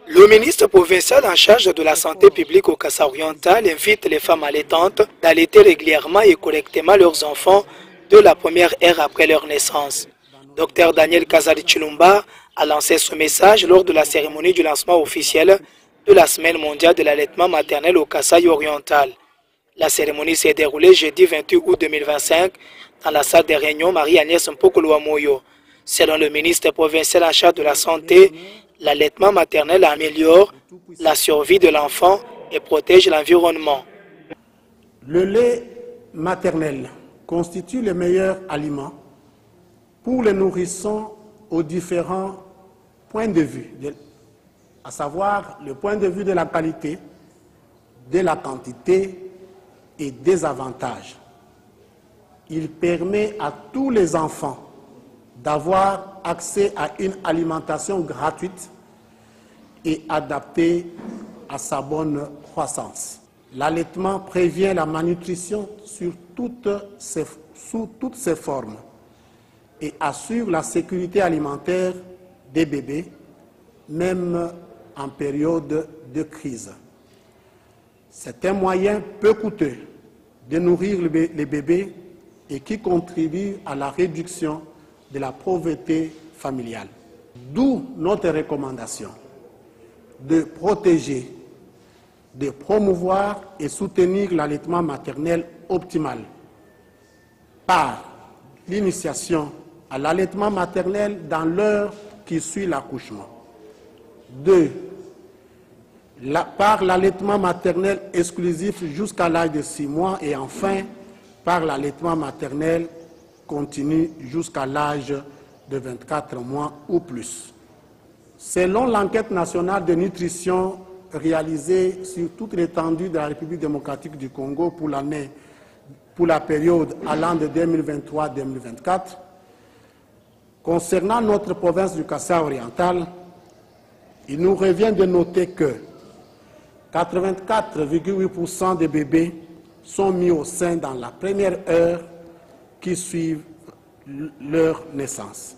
Le ministre provincial en charge de la santé publique au Kassa oriental invite les femmes allaitantes d'allaiter régulièrement et correctement leurs enfants de la première ère après leur naissance. Dr Daniel Kazali Chilumba a lancé ce message lors de la cérémonie du lancement officiel de la Semaine mondiale de l'allaitement maternel au Kasaï oriental. La cérémonie s'est déroulée jeudi 28 août 2025 dans la salle des réunions Marie-Agnès Mpokolo-Amoyo. Selon le ministre provincial en charge de la santé, l'allaitement maternel améliore la survie de l'enfant et protège l'environnement. Le lait maternel constitue le meilleur aliment pour les nourrissons aux différents points de vue, à savoir le point de vue de la qualité, de la quantité et des avantages. Il permet à tous les enfants d'avoir accès à une alimentation gratuite et adaptée à sa bonne croissance. L'allaitement prévient la malnutrition sous toutes ses formes et assure la sécurité alimentaire des bébés, même en période de crise. C'est un moyen peu coûteux de nourrir les bébés et qui contribue à la réduction de la pauvreté familiale. D'où notre recommandation de protéger, de promouvoir et soutenir l'allaitement maternel optimal par l'initiation à l'allaitement maternel dans l'heure qui suit l'accouchement. 2. Par l'allaitement maternel exclusif jusqu'à l'âge de 6 mois et enfin par l'allaitement maternel continue jusqu'à l'âge de 24 mois ou plus. Selon l'enquête nationale de nutrition réalisée sur toute l'étendue de la République démocratique du Congo pour la période allant de 2023-2024, concernant notre province du Kasaï oriental, il nous revient de noter que 84,8% des bébés sont mis au sein dans la première heure qui suivent leur naissance.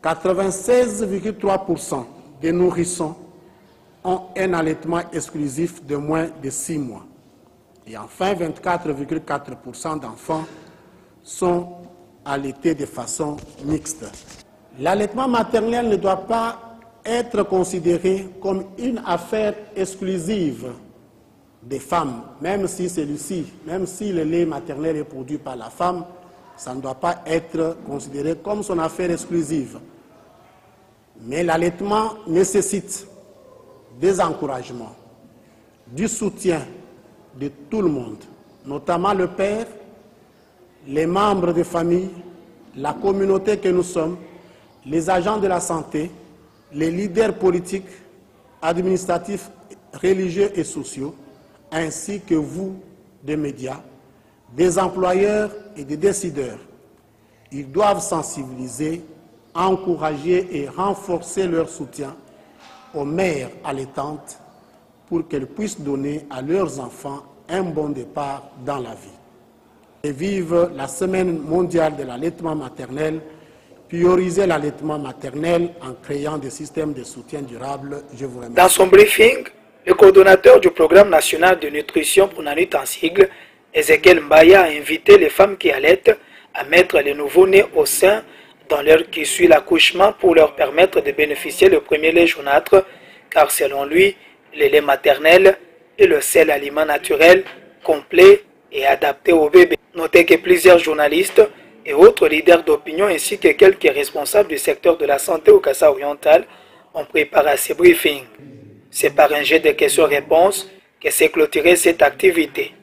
96,3% des nourrissons ont un allaitement exclusif de moins de 6 mois. Et enfin, 24,4% d'enfants sont allaités de façon mixte. L'allaitement maternel ne doit pas être considéré comme une affaire exclusive des femmes, même si le lait maternel est produit par la femme, ça ne doit pas être considéré comme son affaire exclusive. Mais l'allaitement nécessite des encouragements, du soutien de tout le monde, notamment le père, les membres de famille, la communauté que nous sommes, les agents de la santé, les leaders politiques, administratifs, religieux et sociaux, ainsi que vous, des médias, des employeurs et des décideurs. Ils doivent sensibiliser, encourager et renforcer leur soutien aux mères allaitantes pour qu'elles puissent donner à leurs enfants un bon départ dans la vie. Et vive la Semaine mondiale de l'allaitement maternel, prioriser l'allaitement maternel en créant des systèmes de soutien durable. Je vous remercie. Dans son briefing, le coordonnateur du programme national de nutrition pour Nanut en sigle, Ezekiel Mbaya, a invité les femmes qui allaitent à mettre les nouveau-nés au sein dans l'heure qui suit l'accouchement pour leur permettre de bénéficier du premier lait jaunâtre, car selon lui, le lait maternel est le seul aliment naturel, complet et adapté au bébé. Notez que plusieurs journalistes et autres leaders d'opinion ainsi que quelques responsables du secteur de la santé au Kasaï oriental ont préparé ce briefing. C'est par un jet de questions-réponses que s'est clôturée cette activité.